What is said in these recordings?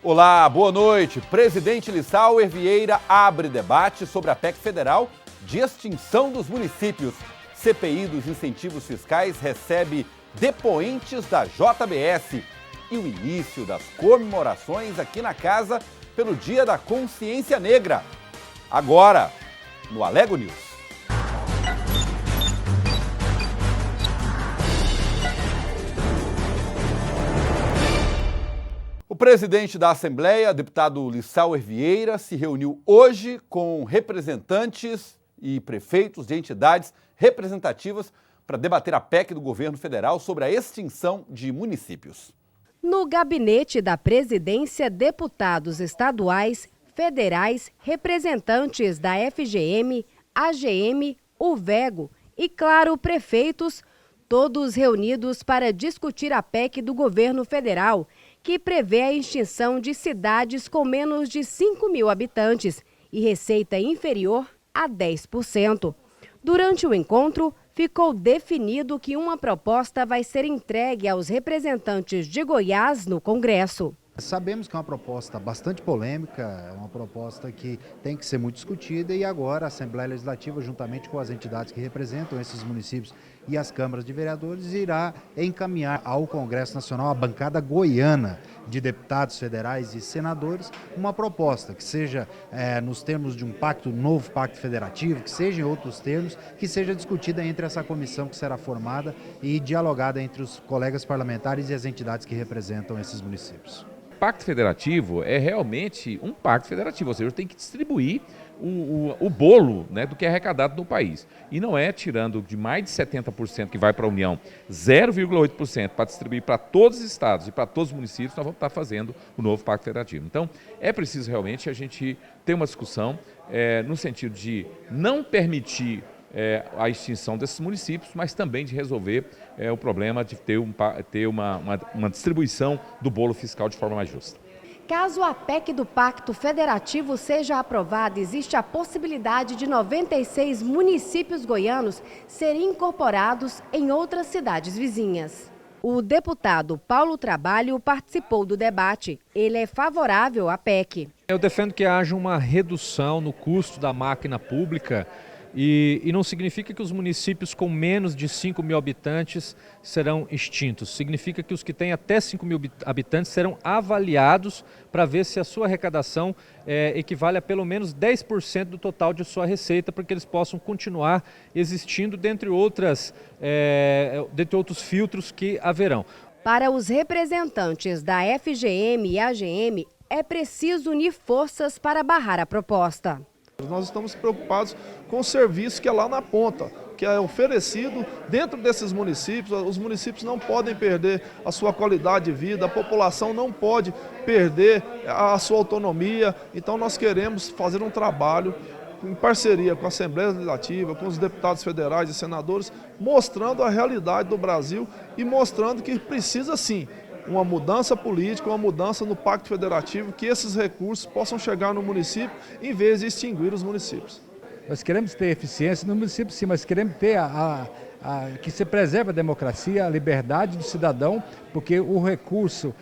Olá, boa noite. Presidente Lissauer Vieira abre debate sobre a PEC federal de extinção dos municípios. CPI dos incentivos fiscais recebe depoentes da JBS. E o início das comemorações aqui na casa pelo Dia da Consciência Negra. Agora, no Alego News. O presidente da Assembleia, deputado Lissauer Vieira, se reuniu hoje com representantes e prefeitos de entidades representativas para debater a PEC do governo federal sobre a extinção de municípios. No gabinete da presidência, deputados estaduais, federais, representantes da FGM, AGM, UVEGO e, claro, prefeitos, todos reunidos para discutir a PEC do governo federal, que prevê a extinção de cidades com menos de 5 mil habitantes e receita inferior a 10%. Durante o encontro, ficou definido que uma proposta vai ser entregue aos representantes de Goiás no Congresso. Sabemos que é uma proposta bastante polêmica, é uma proposta que tem que ser muito discutida e agora a Assembleia Legislativa, juntamente com as entidades que representam esses municípios e as câmaras de vereadores, irá encaminhar ao Congresso Nacional, a bancada goiana de deputados federais e senadores, uma proposta que seja nos termos de um novo pacto federativo, que seja em outros termos, que seja discutida entre essa comissão que será formada e dialogada entre os colegas parlamentares e as entidades que representam esses municípios. O pacto federativo é realmente um pacto federativo, ou seja, tem que distribuir o bolo, né, do que é arrecadado no país. E não é tirando de mais de 70% que vai para a União, 0,8% para distribuir para todos os estados e para todos os municípios, nós vamos estar fazendo o novo pacto federativo. Então, é preciso realmente a gente ter uma discussão no sentido de não permitir a extinção desses municípios, mas também de resolver o problema de ter uma distribuição do bolo fiscal de forma mais justa. Caso a PEC do Pacto Federativo seja aprovada, existe a possibilidade de 96 municípios goianos serem incorporados em outras cidades vizinhas. O deputado Paulo Trabalho participou do debate. Ele é favorável à PEC. Eu defendo que haja uma redução no custo da máquina pública e não significa que os municípios com menos de 5 mil habitantes serão extintos. Significa que os que têm até 5 mil habitantes serão avaliados para ver se a sua arrecadação equivale a pelo menos 10% do total de sua receita, para que eles possam continuar existindo dentre outros filtros que haverão. Para os representantes da FGM e AGM, é preciso unir forças para barrar a proposta. Nós estamos preocupados com o serviço que é lá na ponta, que é oferecido dentro desses municípios. Os municípios não podem perder a sua qualidade de vida, a população não pode perder a sua autonomia. Então nós queremos fazer um trabalho em parceria com a Assembleia Legislativa, com os deputados federais e senadores, mostrando a realidade do Brasil e mostrando que precisa sim uma mudança política, uma mudança no Pacto Federativo, que esses recursos possam chegar no município em vez de extinguir os municípios. Nós queremos ter eficiência no município, sim, mas queremos ter que se preserve a democracia, a liberdade do cidadão, porque o recurso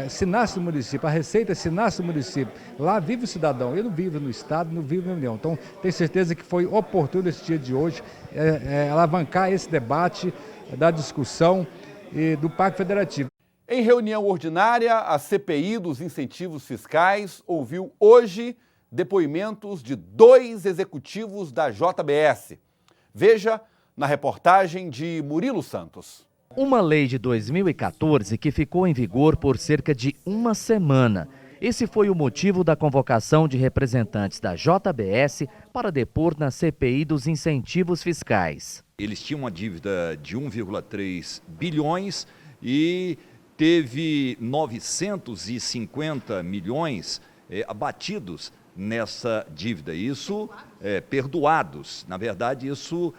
se nasce no município, a receita se nasce no município. Lá vive o cidadão, ele não vive no Estado, não vive na União. Então, tenho certeza que foi oportuno esse dia de hoje alavancar esse debate da discussão do Pacto Federativo. Em reunião ordinária, a CPI dos incentivos fiscais ouviu hoje depoimentos de 2 executivos da JBS. Veja na reportagem de Murilo Santos. Uma lei de 2014 que ficou em vigor por cerca de uma semana. Esse foi o motivo da convocação de representantes da JBS para depor na CPI dos incentivos fiscais. Eles tinham uma dívida de 1,3 bilhões e teve 950 milhões abatidos nessa dívida, isso perdoados. Na verdade, isso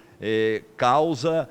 causa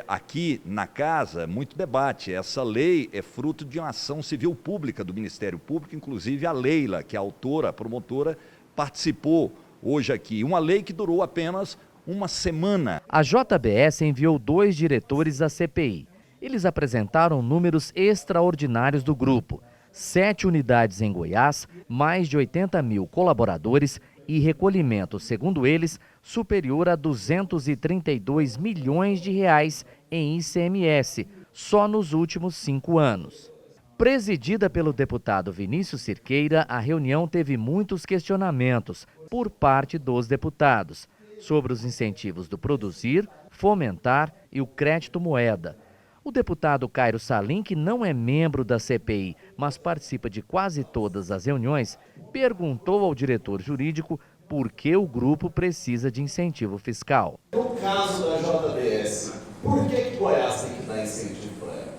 aqui na casa muito debate. Essa lei é fruto de uma ação civil pública do Ministério Público, inclusive a Leila, que é a autora, a promotora, participou hoje aqui. Uma lei que durou apenas uma semana. A JBS enviou 2 diretores à CPI. Eles apresentaram números extraordinários do grupo. 7 unidades em Goiás, mais de 80 mil colaboradores e recolhimento, segundo eles, superior a 232 milhões de reais em ICMS, só nos últimos 5 anos. Presidida pelo deputado Vinícius Cirqueira, a reunião teve muitos questionamentos por parte dos deputados sobre os incentivos do Produzir, Fomentar e o Crédito Moeda. O deputado Cairo Salim, que não é membro da CPI, mas participa de quase todas as reuniões, perguntou ao diretor jurídico por que o grupo precisa de incentivo fiscal. No caso da JBS, por que Goiás tem que dar incentivo para ela?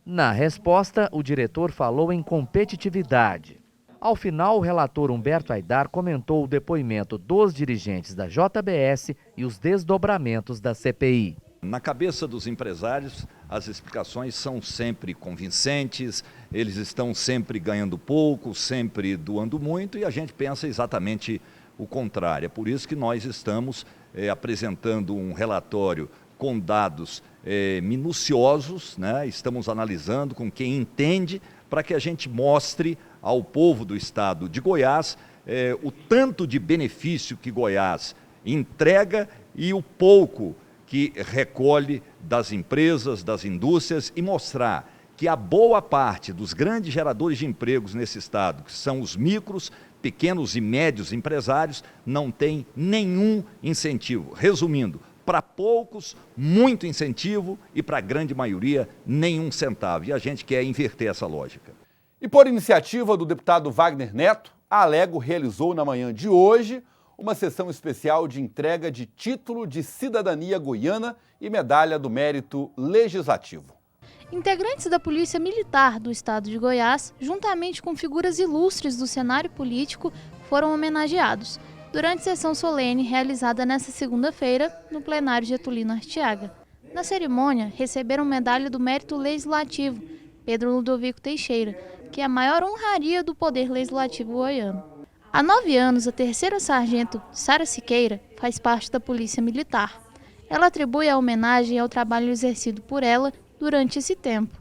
Na resposta, o diretor falou em competitividade. Ao final, o relator Humberto Aidar comentou o depoimento dos dirigentes da JBS e os desdobramentos da CPI. Na cabeça dos empresários, as explicações são sempre convincentes, eles estão sempre ganhando pouco, sempre doando muito, e a gente pensa exatamente o contrário. É por isso que nós estamos apresentando um relatório com dados minuciosos, né? Estamos analisando com quem entende, para que a gente mostre ao povo do estado de Goiás o tanto de benefício que Goiás entrega e o pouco que recolhe das empresas, das indústrias, e mostrar que a boa parte dos grandes geradores de empregos nesse estado, que são os micros, pequenos e médios empresários, não tem nenhum incentivo. Resumindo, para poucos, muito incentivo, e para a grande maioria, nenhum centavo. E a gente quer inverter essa lógica. E por iniciativa do deputado Wagner Neto, a Alego realizou na manhã de hoje uma sessão especial de entrega de título de cidadania goiana e medalha do mérito legislativo. Integrantes da Polícia Militar do Estado de Goiás, juntamente com figuras ilustres do cenário político, foram homenageados durante sessão solene realizada nesta segunda-feira no plenário Getulino Arteaga. Na cerimônia, receberam medalha do mérito legislativo Pedro Ludovico Teixeira, que é a maior honraria do Poder Legislativo goiano. Há 9 anos, a 3ª sargento Sara Siqueira faz parte da Polícia Militar. Ela atribui a homenagem ao trabalho exercido por ela durante esse tempo,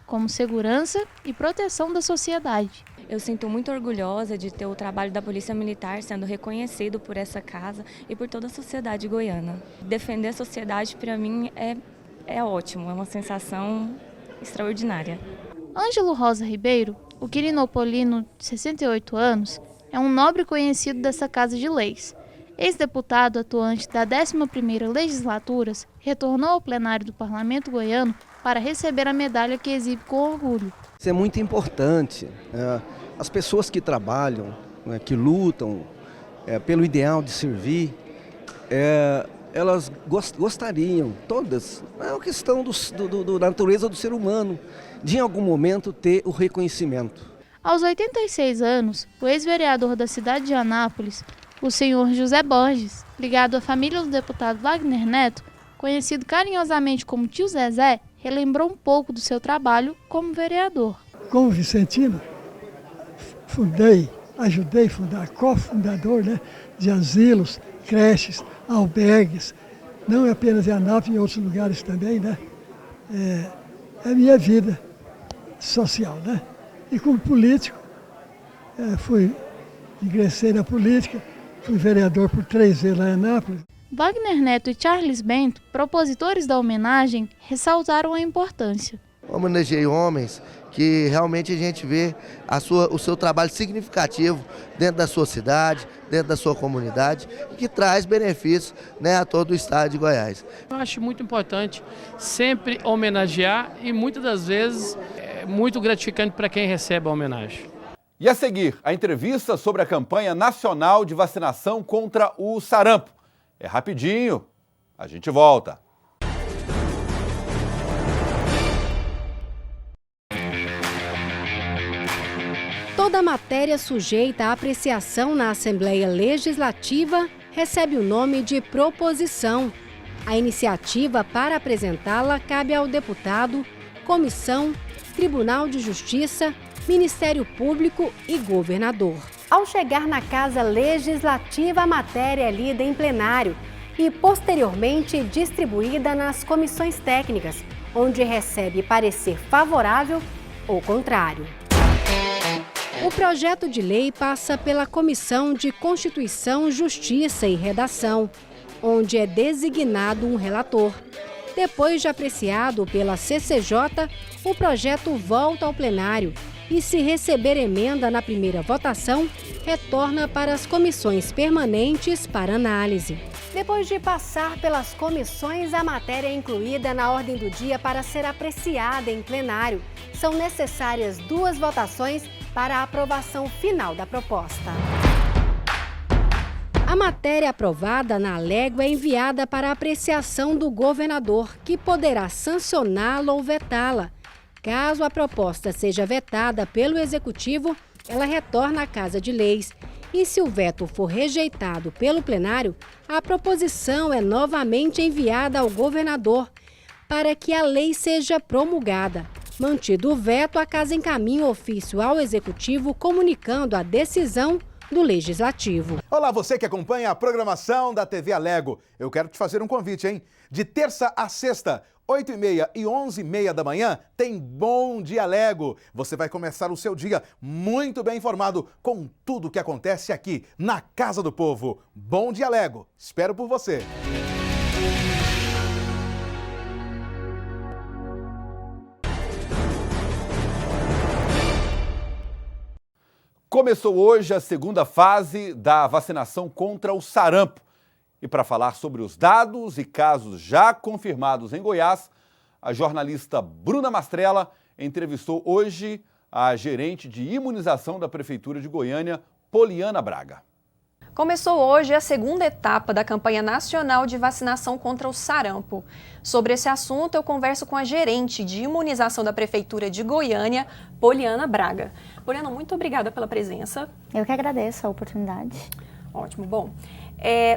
como segurança e proteção da sociedade. Eu sinto muito orgulhosa de ter o trabalho da Polícia Militar sendo reconhecido por essa casa e por toda a sociedade goiana. Defender a sociedade, para mim, é ótimo, é uma sensação extraordinária. Ângelo Rosa Ribeiro, o quirinopolino de 68 anos, é um nobre conhecido dessa Casa de Leis. Ex-deputado atuante da 11ª Legislatura, retornou ao plenário do Parlamento goiano para receber a medalha que exibe com orgulho. Isso é muito importante. As pessoas que trabalham, que lutam pelo ideal de servir, elas gostariam, todas, é uma questão da natureza do ser humano, de em algum momento ter o reconhecimento. Aos 86 anos, o ex-vereador da cidade de Anápolis, o senhor José Borges, ligado à família do deputado Wagner Neto, conhecido carinhosamente como Tio Zezé, relembrou um pouco do seu trabalho como vereador. Como vicentino, ajudei a fundar, cofundador, de asilos, creches, albergues, não apenas em Anápolis, em outros lugares também, É a minha vida social, E como político, ingressei na política, fui vereador por 3 vezes lá em Anápolis. Wagner Neto e Charles Bento, propositores da homenagem, ressaltaram a importância. Homenageei homens que realmente a gente vê o seu trabalho significativo dentro da sua cidade, dentro da sua comunidade, e que traz benefícios a todo o estado de Goiás. Eu acho muito importante sempre homenagear e muitas das vezes é muito gratificante para quem recebe a homenagem. E a seguir, a entrevista sobre a campanha nacional de vacinação contra o sarampo. É rapidinho, a gente volta. Toda matéria sujeita à apreciação na Assembleia Legislativa recebe o nome de proposição. A iniciativa para apresentá-la cabe ao deputado, comissão, Tribunal de Justiça, Ministério Público e governador. Ao chegar na Casa Legislativa, a matéria é lida em plenário e posteriormente distribuída nas comissões técnicas, onde recebe parecer favorável ou contrário. O projeto de lei passa pela Comissão de Constituição, Justiça e Redação, onde é designado um relator. Depois de apreciado pela CCJ, o projeto volta ao plenário e, se receber emenda na primeira votação, retorna para as comissões permanentes para análise. Depois de passar pelas comissões, a matéria é incluída na ordem do dia para ser apreciada em plenário. São necessárias 2 votações para a aprovação final da proposta. A matéria aprovada na Alego é enviada para apreciação do governador, que poderá sancioná-la ou vetá-la. Caso a proposta seja vetada pelo Executivo, ela retorna à Casa de Leis. E se o veto for rejeitado pelo plenário, a proposição é novamente enviada ao governador para que a lei seja promulgada. Mantido o veto, a Casa encaminha o ofício ao Executivo comunicando a decisão do Legislativo. Olá, você que acompanha a programação da TV Alego. Eu quero te fazer um convite, hein? De terça a sexta, 8h30 e 11h30 da manhã, tem Bom Dia Alego. Você vai começar o seu dia muito bem informado com tudo o que acontece aqui na Casa do Povo. Bom Dia Alego. Espero por você. Começou hoje a segunda fase da vacinação contra o sarampo. E para falar sobre os dados e casos já confirmados em Goiás, a jornalista Bruna Mastrella entrevistou hoje a gerente de imunização da Prefeitura de Goiânia, Poliana Braga. Começou hoje a segunda etapa da campanha nacional de vacinação contra o sarampo. Sobre esse assunto, eu converso com a gerente de imunização da Prefeitura de Goiânia, Poliana Braga. Poliana, muito obrigada pela presença. Eu que agradeço a oportunidade. Ótimo, bom.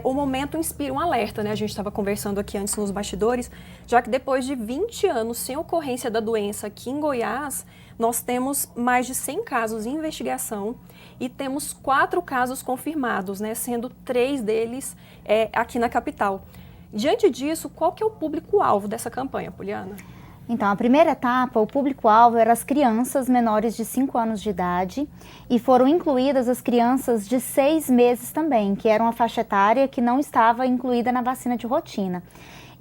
O momento inspira um alerta, né? A gente estava conversando aqui antes nos bastidores, já que depois de 20 anos sem ocorrência da doença aqui em Goiás, nós temos mais de 100 casos em investigação e temos 4 casos confirmados, né? Sendo 3 deles aqui na capital. Diante disso, qual que é o público-alvo dessa campanha, Poliana? Então, a primeira etapa, o público-alvo era as crianças menores de 5 anos de idade e foram incluídas as crianças de 6 meses também, que era uma faixa etária que não estava incluída na vacina de rotina.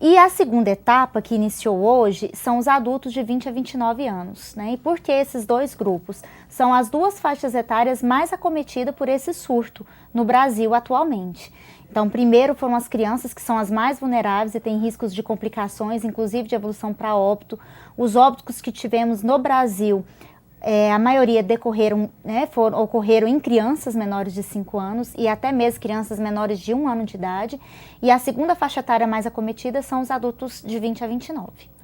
E a segunda etapa, que iniciou hoje, são os adultos de 20 a 29 anos. Né? E por que esses 2 grupos? São as 2 faixas etárias mais acometidas por esse surto no Brasil atualmente. Então, primeiro foram as crianças, que são as mais vulneráveis e têm riscos de complicações, inclusive de evolução para óbito. Os óbitos que tivemos no Brasil, a maioria ocorreram em crianças menores de 5 anos e até mesmo crianças menores de 1 ano de idade. E a segunda faixa etária mais acometida são os adultos de 20 a 29.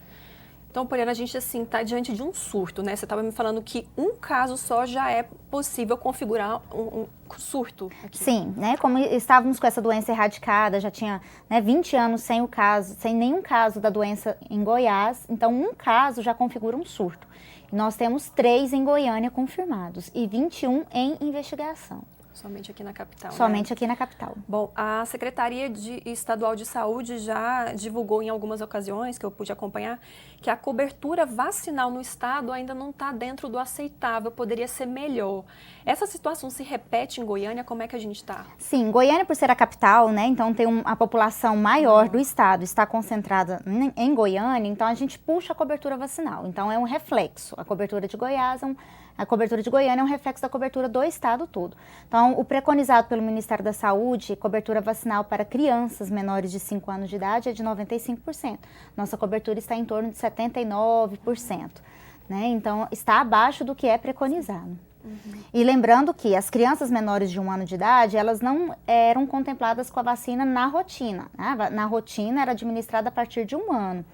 Então, Poliana, a gente assim está diante de um surto, né? Você estava me falando que um caso só já é possível configurar um surto aqui. Sim, né? Como estávamos com essa doença erradicada, já tinha 20 anos sem nenhum caso da doença em Goiás, então um caso já configura um surto. Nós temos 3 em Goiânia confirmados e 21 em investigação. Somente aqui na capital. Somente aqui na capital. Bom, a Secretaria Estadual de Saúde já divulgou em algumas ocasiões, que eu pude acompanhar, que a cobertura vacinal no estado ainda não está dentro do aceitável, poderia ser melhor. Essa situação se repete em Goiânia? Como é que a gente está? Sim, Goiânia, por ser a capital, né, então tem a população maior do estado, está concentrada em Goiânia, então a gente puxa a cobertura vacinal. Então é um reflexo. A cobertura de Goiânia é um reflexo da cobertura do estado todo. Então, o preconizado pelo Ministério da Saúde, cobertura vacinal para crianças menores de 5 anos de idade, é de 95%. Nossa cobertura está em torno de 79%. Né? Então, está abaixo do que é preconizado. E lembrando que as crianças menores de 1 ano de idade, elas não eram contempladas com a vacina na rotina. Né? Na rotina era administrada a partir de 1 ano.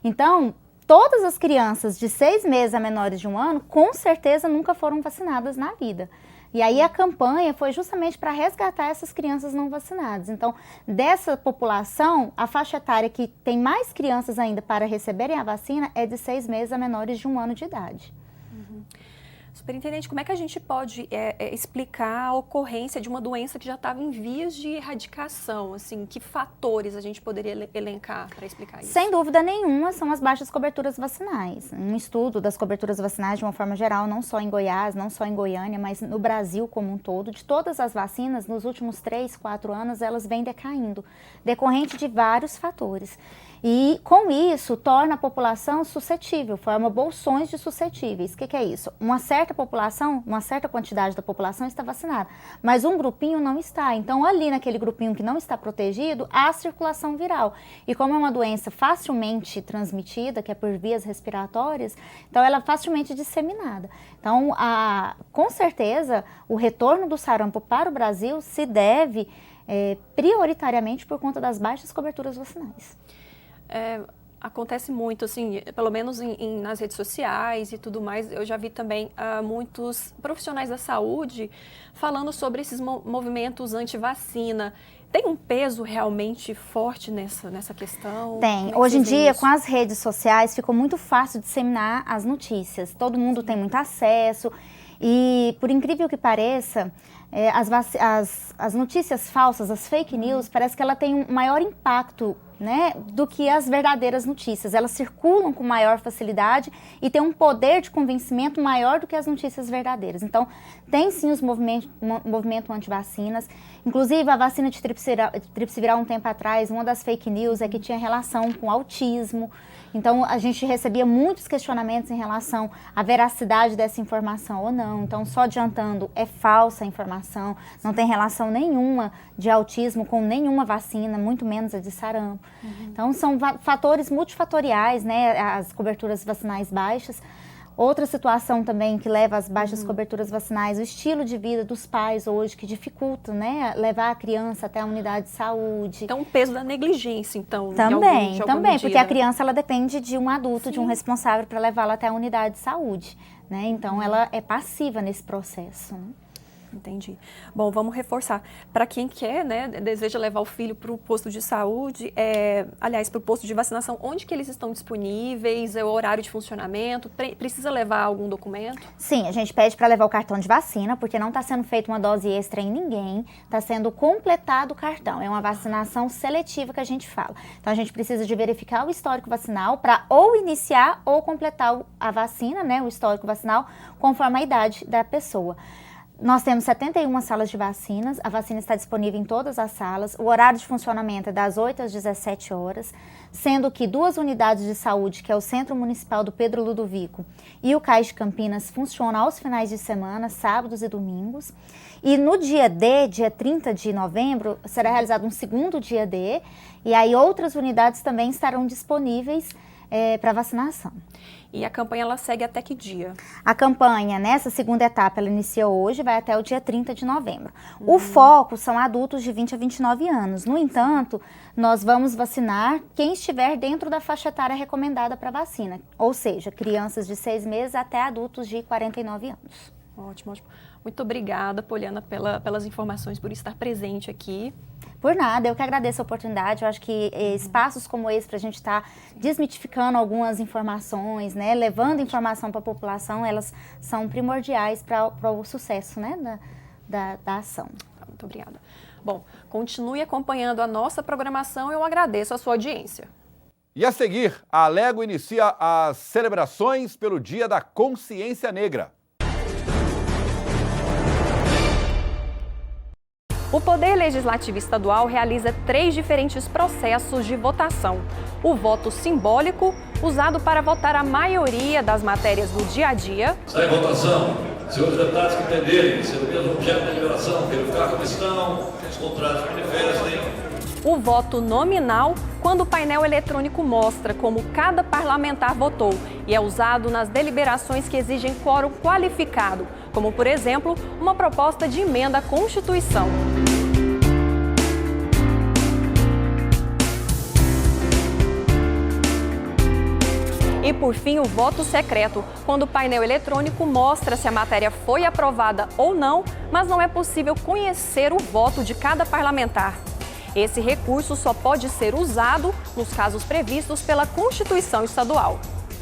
Então, todas as crianças de 6 meses a menores de 1 ano, com certeza nunca foram vacinadas na vida. E aí a campanha foi justamente para resgatar essas crianças não vacinadas. Então, dessa população, a faixa etária que tem mais crianças ainda para receberem a vacina é de 6 meses a menores de 1 ano de idade. Superintendente, como é que a gente pode explicar a ocorrência de uma doença que já estava em vias de erradicação? Assim, que fatores a gente poderia elencar para explicar isso? Sem dúvida nenhuma, são as baixas coberturas vacinais. Um estudo das coberturas vacinais de uma forma geral, não só em Goiás, não só em Goiânia, mas no Brasil como um todo, de todas as vacinas, nos últimos 3, 4 anos, elas vêm decaindo, decorrente de vários fatores. E, com isso, torna a população suscetível, forma bolsões de suscetíveis. O que é isso? Uma certa população, uma certa quantidade da população está vacinada, mas um grupinho não está. Então, ali naquele grupinho que não está protegido, há circulação viral. E como é uma doença facilmente transmitida, que é por vias respiratórias, então ela é facilmente disseminada. Então, com certeza, o retorno do sarampo para o Brasil se deve prioritariamente por conta das baixas coberturas vacinais. Acontece muito, assim, pelo menos nas redes sociais e tudo mais, eu já vi também muitos profissionais da saúde falando sobre esses movimentos anti-vacina. Tem um peso realmente forte nessa questão? Tem. Hoje em dia, com as redes sociais, ficou muito fácil disseminar as notícias. Todo mundo tem muito acesso e, por incrível que pareça, as notícias falsas, as fake news, parece que ela tem um maior impacto, né, do que as verdadeiras notícias. Elas circulam com maior facilidade e têm um poder de convencimento maior do que as notícias verdadeiras. Então, tem sim os movimento anti-vacinas. Inclusive, a vacina de tríplice viral, um tempo atrás, uma das fake news é que tinha relação com autismo. Então, a gente recebia muitos questionamentos em relação à veracidade dessa informação ou não. Então, só adiantando, é falsa a informação, não tem relação nenhuma de autismo com nenhuma vacina, muito menos a de sarampo. Então, são fatores multifatoriais, né, as coberturas vacinais baixas. Outra situação também que leva às baixas coberturas vacinais, o estilo de vida dos pais hoje, que dificulta, né, levar a criança até a unidade de saúde. Então, o peso da negligência, então, Também, porque a criança ela depende de um adulto, de um responsável para levá-la até a unidade de saúde, né? Então, ela é passiva nesse processo, né? Entendi. Bom, vamos reforçar. Para quem quer, né, deseja levar o filho para o posto de saúde, aliás, para o posto de vacinação, onde que eles estão disponíveis, o horário de funcionamento, precisa levar algum documento? Sim, a gente pede para levar o cartão de vacina, porque não está sendo feita uma dose extra em ninguém, está sendo completado o cartão. É uma vacinação seletiva que a gente fala. Então, a gente precisa de verificar o histórico vacinal para ou iniciar ou completar a vacina, né, o histórico vacinal, conforme a idade da pessoa. Nós temos 71 salas de vacinas, a vacina está disponível em todas as salas, o horário de funcionamento é das 8 às 17 horas, sendo que 2 unidades de saúde, que é o Centro Municipal do Pedro Ludovico e o CAIS de Campinas, funcionam aos finais de semana, sábados e domingos. E no dia D, dia 30 de novembro, será realizado um segundo dia D, e aí outras unidades também estarão disponíveis para vacinação. E a campanha, ela segue até que dia? A campanha, nessa segunda etapa, ela inicia hoje, vai até o dia 30 de novembro. O foco são adultos de 20 a 29 anos. No entanto, nós vamos vacinar quem estiver dentro da faixa etária recomendada para vacina. Ou seja, crianças de 6 meses até adultos de 49 anos. Ótimo, ótimo. Muito obrigada, Poliana, pelas informações, por estar presente aqui. Por nada, eu que agradeço a oportunidade. Eu acho que espaços como esse, para a gente estar desmitificando algumas informações, né, levando informação para a população, elas são primordiais para o sucesso, né, da ação. Muito obrigada. Bom, continue acompanhando a nossa programação, eu agradeço a sua audiência. E a seguir, a Alego inicia as celebrações pelo Dia da Consciência Negra. O Poder Legislativo Estadual realiza 3 diferentes processos de votação. O voto simbólico, usado para votar a maioria das matérias do dia a dia. Sai em votação. Senhores deputados que entenderem, ser o mesmo objeto da deliberação, verificar como estão, os contrários manifestem. O voto nominal, quando o painel eletrônico mostra como cada parlamentar votou e é usado nas deliberações que exigem quórum qualificado, como, por exemplo, uma proposta de emenda à Constituição. E, por fim, o voto secreto, quando o painel eletrônico mostra se a matéria foi aprovada ou não, mas não é possível conhecer o voto de cada parlamentar. Esse recurso só pode ser usado nos casos previstos pela Constituição Estadual.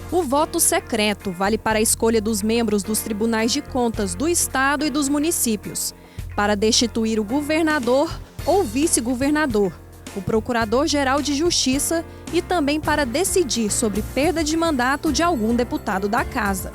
O voto secreto vale para a escolha dos membros dos tribunais de contas do Estado e dos municípios, para destituir o governador ou vice-governador, o procurador-geral de Justiça e também para decidir sobre perda de mandato de algum deputado da Casa.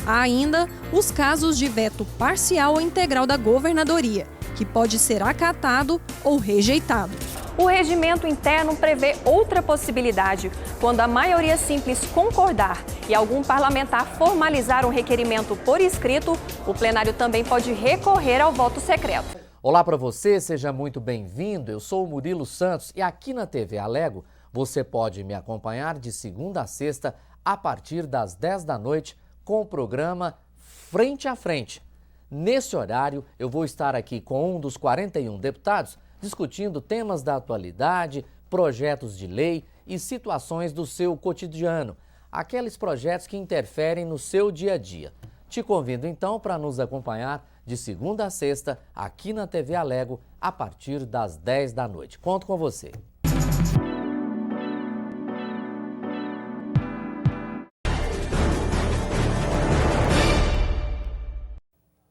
Há ainda os casos de veto parcial ou integral da governadoria, que pode ser acatado ou rejeitado. O regimento interno prevê outra possibilidade. Quando a maioria simples concordar e algum parlamentar formalizar um requerimento por escrito, o plenário também pode recorrer ao voto secreto. Olá para você, seja muito bem-vindo. Eu sou o Murilo Santos e aqui na TV Alego você pode me acompanhar de segunda a sexta a partir das 10 da noite com o programa Frente a Frente. Nesse horário eu vou estar aqui com um dos 41 deputados discutindo temas da atualidade, projetos de lei e situações do seu cotidiano, aqueles projetos que interferem no seu dia a dia. Te convido então para nos acompanhar de segunda a sexta aqui na TV Alego a partir das 10 da noite. Conto com você.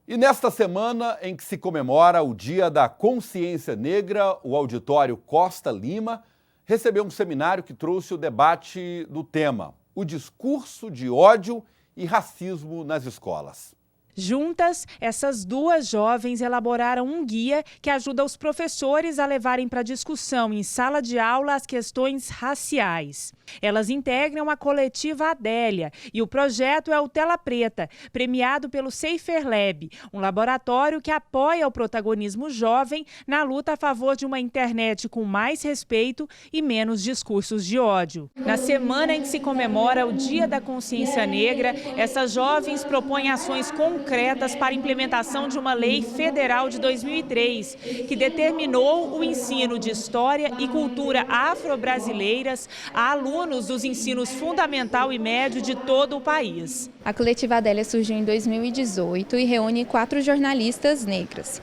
E nesta semana em que se comemora o Dia da Consciência Negra, o Auditório Costa Lima recebeu um seminário que trouxe o debate do tema: o discurso de ódio e racismo nas escolas. Juntas, essas duas jovens elaboraram um guia que ajuda os professores a levarem para discussão em sala de aula as questões raciais. Elas integram a coletiva Adélia e o projeto é o Tela Preta, premiado pelo Safer Lab, um laboratório que apoia o protagonismo jovem na luta a favor de uma internet com mais respeito e menos discursos de ódio. Na semana em que se comemora o Dia da Consciência Negra, essas jovens propõem ações concretas para a implementação de uma lei federal de 2003, que determinou o ensino de história e cultura afro-brasileiras a alunos dos ensinos fundamental e médio de todo o país. A coletiva Adélia surgiu em 2018 e reúne 4 jornalistas negras.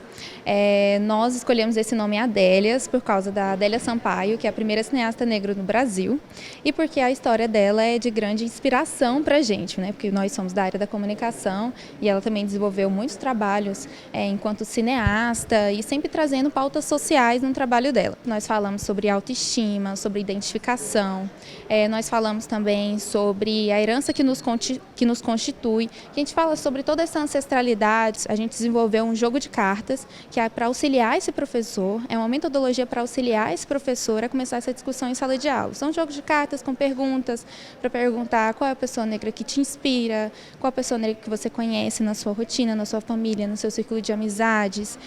Nós escolhemos esse nome Adélias por causa da Adélia Sampaio, que é a primeira cineasta negra no Brasil, e porque a história dela é de grande inspiração para a gente, né? Porque nós somos da área da comunicação e ela também desenvolveu muitos trabalhos enquanto cineasta e sempre trazendo pautas sociais no trabalho dela. Nós falamos sobre autoestima, sobre identificação, nós falamos também sobre a herança que nos constitui, a gente fala sobre toda essa ancestralidade. A gente desenvolveu um jogo de cartas que é para auxiliar esse professor, é uma metodologia para auxiliar esse professor a começar essa discussão em sala de aula. São jogos de cartas com perguntas, para perguntar qual é a pessoa negra que te inspira, qual é a pessoa negra que você conhece na sua rotina, na sua família, no seu círculo de amizades,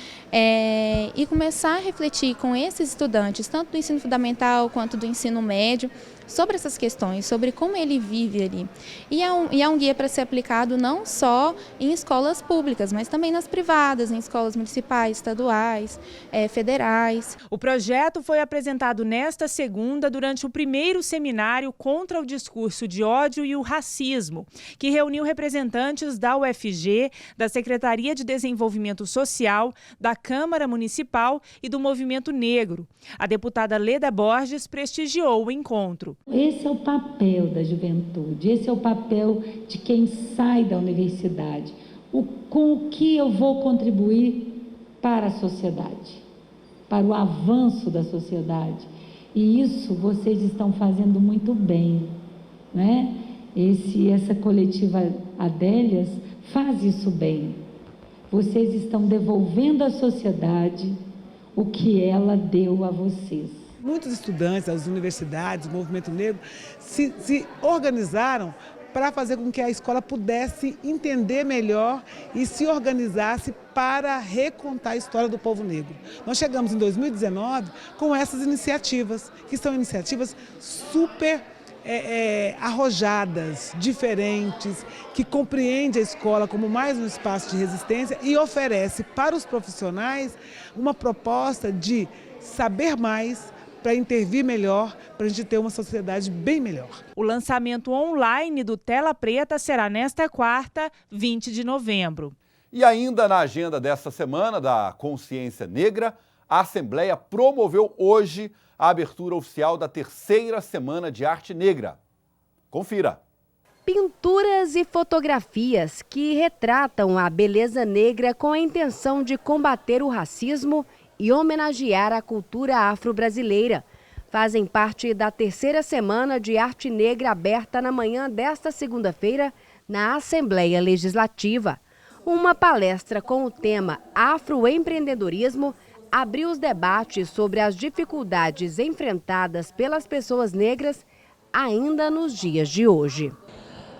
e começar a refletir com esses estudantes, tanto do ensino fundamental quanto do ensino médio, sobre essas questões, sobre como ele vive ali. E é um guia para ser aplicado não só em escolas públicas, mas também nas privadas, em escolas municipais, estaduais, federais. O projeto foi apresentado nesta segunda durante o primeiro seminário contra o discurso de ódio e o racismo, que reuniu representantes da UFG, da Secretaria de Desenvolvimento Social, da Câmara Municipal e do Movimento Negro. A deputada Leda Borges prestigiou o encontro. Esse é o papel da juventude, esse é o papel de quem sai da universidade. Com o que eu vou contribuir para a sociedade, para o avanço da sociedade. E isso vocês estão fazendo muito bem, né? Essa coletiva Adélias faz isso bem. Vocês estão devolvendo à sociedade o que ela deu a vocês. Muitos estudantes das universidades, do movimento negro, se organizaram para fazer com que a escola pudesse entender melhor e se organizasse para recontar a história do povo negro. Nós chegamos em 2019 com essas iniciativas, que são iniciativas super arrojadas, diferentes, que compreende a escola como mais um espaço de resistência e oferece para os profissionais uma proposta de saber mais, para intervir melhor, para a gente ter uma sociedade bem melhor. O lançamento online do Tela Preta será nesta quarta, 20 de novembro. E ainda na agenda desta semana da Consciência Negra, a Assembleia promoveu hoje a abertura oficial da 3ª Semana de Arte Negra. Confira. Pinturas e fotografias que retratam a beleza negra com a intenção de combater o racismo e homenagear a cultura afro-brasileira fazem parte da terceira semana de Arte Negra aberta na manhã desta segunda-feira na Assembleia Legislativa. Uma palestra com o tema Afroempreendedorismo abriu os debates sobre as dificuldades enfrentadas pelas pessoas negras ainda nos dias de hoje.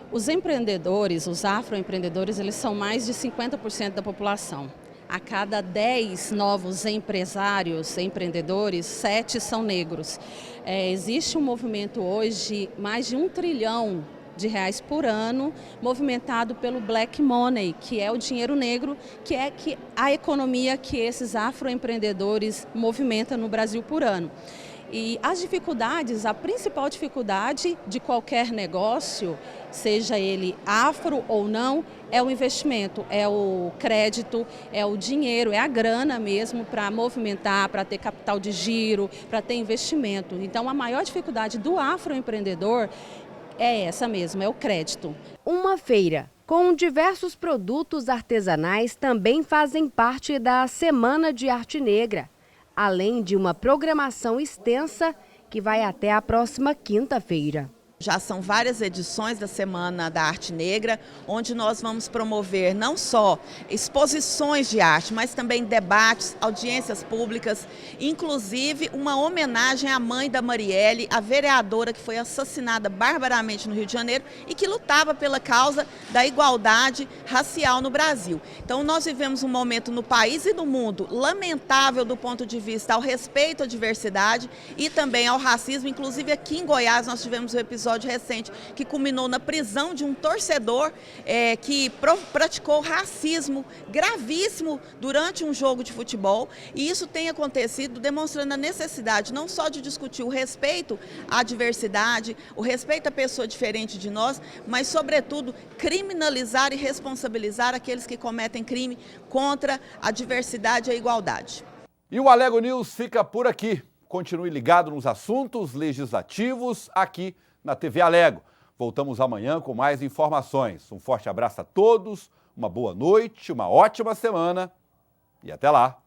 Os empreendedores, os afroempreendedores, eles são mais de 50% da população. A cada 10 novos empresários, empreendedores, 7 são negros. Existe um movimento hoje, mais de R$1 trilhão por ano, movimentado pelo Black Money, que é o dinheiro negro, que é a economia que esses afroempreendedores movimentam no Brasil por ano. E as dificuldades, a principal dificuldade de qualquer negócio, seja ele afro ou não, é o investimento, é o crédito, é o dinheiro, é a grana mesmo para movimentar, para ter capital de giro, para ter investimento. Então a maior dificuldade do afroempreendedor é essa mesmo, é o crédito. Uma feira com diversos produtos artesanais também fazem parte da Semana de Arte Negra, além de uma programação extensa que vai até a próxima quinta-feira. Já são várias edições da Semana da Arte Negra, onde nós vamos promover não só exposições de arte, mas também debates, audiências públicas, inclusive uma homenagem à mãe da Marielle, a vereadora que foi assassinada barbaramente no Rio de Janeiro e que lutava pela causa da igualdade racial no Brasil. Então nós vivemos um momento no país e no mundo lamentável do ponto de vista ao respeito à diversidade e também ao racismo. Inclusive aqui em Goiás nós tivemos um episódio recente que culminou na prisão de um torcedor que praticou racismo gravíssimo durante um jogo de futebol, e isso tem acontecido demonstrando a necessidade não só de discutir o respeito à diversidade, o respeito à pessoa diferente de nós, mas sobretudo criminalizar e responsabilizar aqueles que cometem crime contra a diversidade e a igualdade. E o Alego News fica por aqui. Continue ligado nos assuntos legislativos aqui na TV Alego. Voltamos amanhã com mais informações. Um forte abraço a todos, uma boa noite, uma ótima semana e até lá.